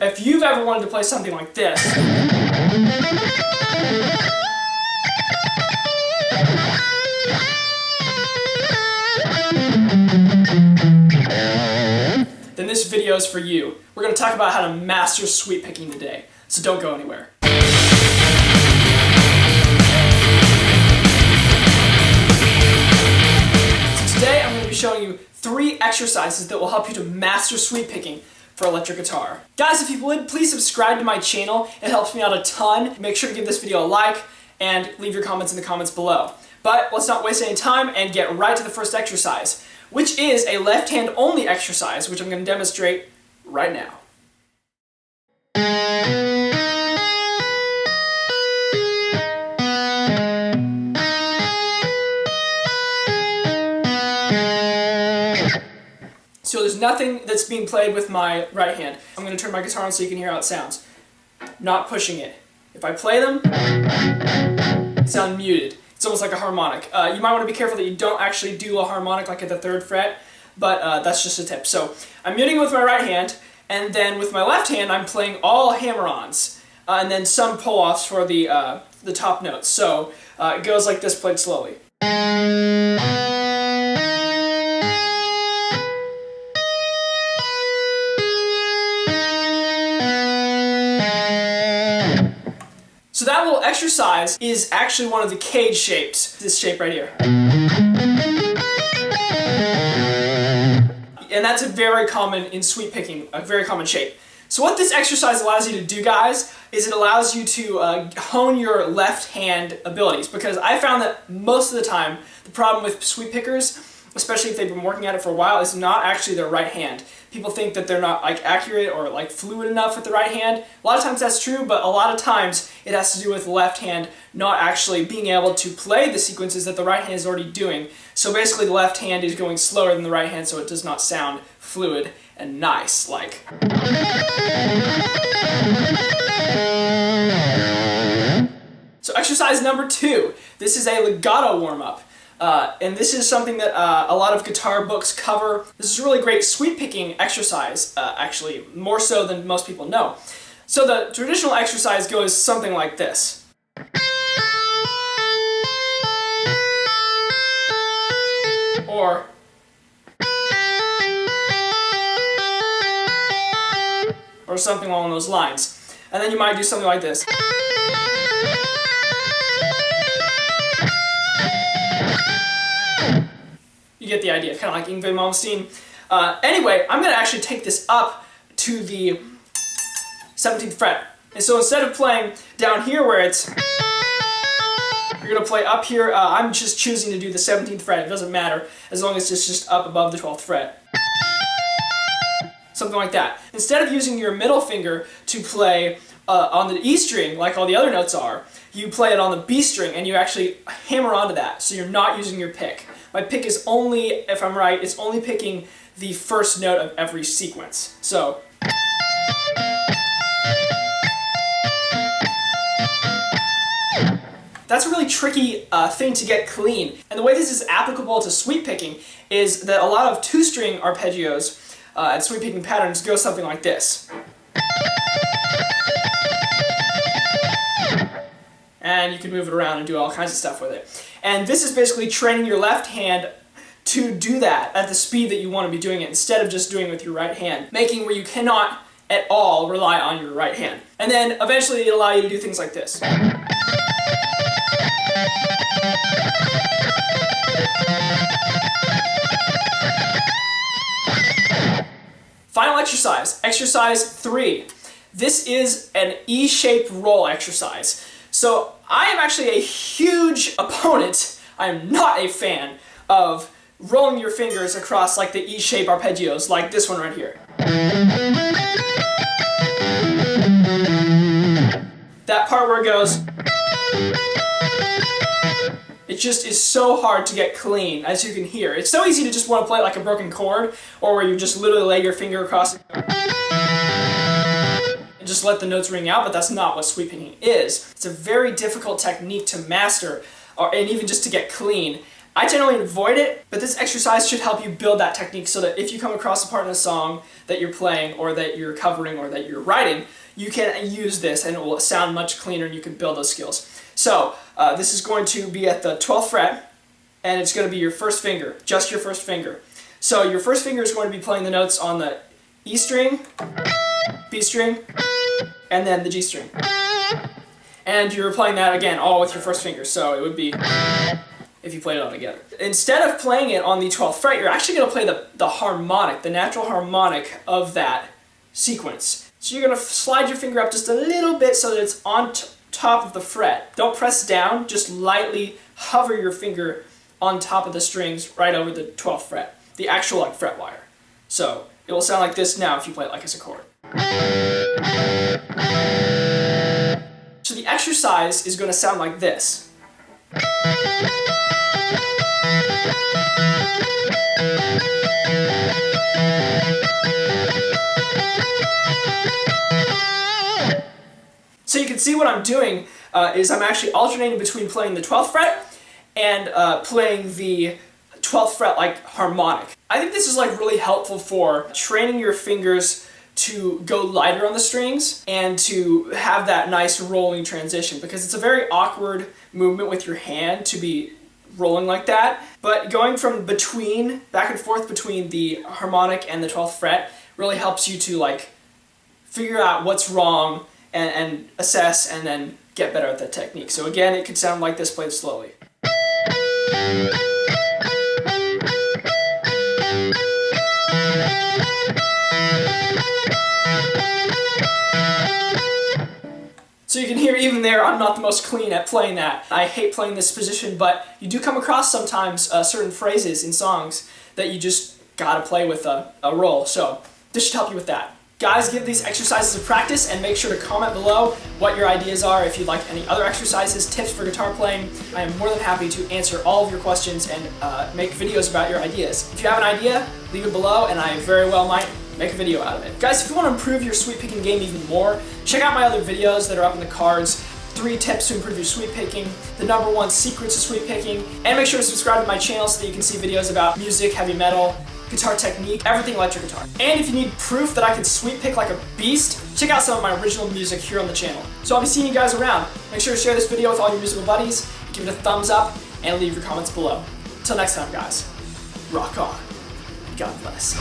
If you've ever wanted to play something like this, then this video is for you. We're going to talk about how to master sweep picking today, so don't go anywhere. So today I'm going to be showing you 3 exercises that will help you to master sweep picking for electric guitar. Guys, if you would, please subscribe to my channel. It helps me out a ton. Make sure to give this video a like and leave your comments in the comments below. But let's not waste any time and get right to the first exercise, which is a left hand only exercise, which I'm going to demonstrate right now. So there's nothing that's being played with my right hand. I'm going to turn my guitar on so you can hear how it sounds. Not pushing it. If I play them, it sounds muted. It's almost like a harmonic. You might want to be careful that you don't actually do a harmonic like at the 3rd fret, but that's just a tip. So I'm muting with my right hand, and then with my left hand I'm playing all hammer-ons, and then some pull-offs for the top notes. So it goes like this, played slowly. So that little exercise is actually one of the cage shapes, this shape right here. And that's very common in sweep picking, a very common shape. So what this exercise allows you to do, guys, is it allows you to hone your left hand abilities, because I found that most of the time the problem with sweep pickers, especially if they've been working at it for a while, is not actually their right hand. People think that they're not accurate or fluid enough with the right hand. A lot of times that's true, but a lot of times it has to do with the left hand not actually being able to play the sequences that the right hand is already doing. So basically the left hand is going slower than the right hand, so it does not sound fluid and nice like. So exercise number 2. This is a legato warm-up. And this is something that a lot of guitar books cover. This is a really great sweep picking exercise, actually, more so than most people know. So the traditional exercise goes something like this. Or something along those lines. And then you might do something like this. You get the idea, kind of like Yngwie Malmsteen. Anyway, I'm going to actually take this up to the 17th fret. And so instead of playing down here where it's, you're going to play up here. I'm just choosing to do the 17th fret. It doesn't matter as long as it's just up above the 12th fret. Something like that. Instead of using your middle finger to play on the E string like all the other notes are, you play it on the B string and you actually hammer onto that, so you're not using your pick. My pick is only, if I'm right, it's only picking the first note of every sequence. So. That's a really tricky thing to get clean. And the way this is applicable to sweep picking is that a lot of 2-string arpeggios and sweep picking patterns go something like this. And you can move it around and do all kinds of stuff with it. And this is basically training your left hand to do that at the speed that you want to be doing it, instead of just doing it with your right hand, making where you cannot at all rely on your right hand. And then eventually it'll allow you to do things like this. Final exercise, exercise 3. This is an E-shaped roll exercise. So I am actually a huge opponent, I am not a fan of rolling your fingers across like the E-shape arpeggios, like this one right here. That part where it goes, it just is so hard to get clean, as you can hear. It's so easy to just want to play it like a broken chord, or where you just literally lay your finger across it and just let the notes ring out, but that's not what sweep picking is. It's a very difficult technique to master, and even just to get clean. I generally avoid it, but this exercise should help you build that technique so that if you come across a part in a song that you're playing or that you're covering or that you're writing, you can use this and it will sound much cleaner and you can build those skills. So this is going to be at the 12th fret, and it's going to be your first finger, just your first finger. So your first finger is going to be playing the notes on the E string, B string, and then the G string. And you're playing that again all with your first finger, so it would be if you played it all together. Instead of playing it on the 12th fret, you're actually going to play the harmonic, the natural harmonic of that sequence. So you're going to slide your finger up just a little bit so that it's on top of the fret. Don't press down, just lightly hover your finger on top of the strings right over the 12th fret, the actual like fret wire. So it will sound like this now if you play it like it's a chord. So the exercise is going to sound like this. So you can see what I'm doing is I'm actually alternating between playing the 12th fret and playing the 12th fret like harmonic. I think this is like really helpful for training your fingers to go lighter on the strings and to have that nice rolling transition, because it's a very awkward movement with your hand to be rolling like that. But going from back and forth between the harmonic and the 12th fret really helps you to like figure out what's wrong and assess and then get better at that technique. So again, it could sound like this played slowly. So you can hear even there, I'm not the most clean at playing that. I hate playing this position, but you do come across sometimes certain phrases in songs that you just gotta play with a roll. So this should help you with that. Guys, give these exercises a practice and make sure to comment below what your ideas are. If you'd like any other exercises, tips for guitar playing, I am more than happy to answer all of your questions and make videos about your ideas. If you have an idea, leave it below and I very well might make a video out of it. Guys, if you want to improve your sweep picking game even more, check out my other videos that are up in the cards. 3 tips to improve your sweep picking, the #1 secrets to sweep picking, and make sure to subscribe to my channel so that you can see videos about music, heavy metal, guitar technique, everything electric guitar. And if you need proof that I can sweep pick like a beast, check out some of my original music here on the channel. So I'll be seeing you guys around. Make sure to share this video with all your musical buddies, give it a thumbs up, and leave your comments below. Until next time, guys, rock on. God bless.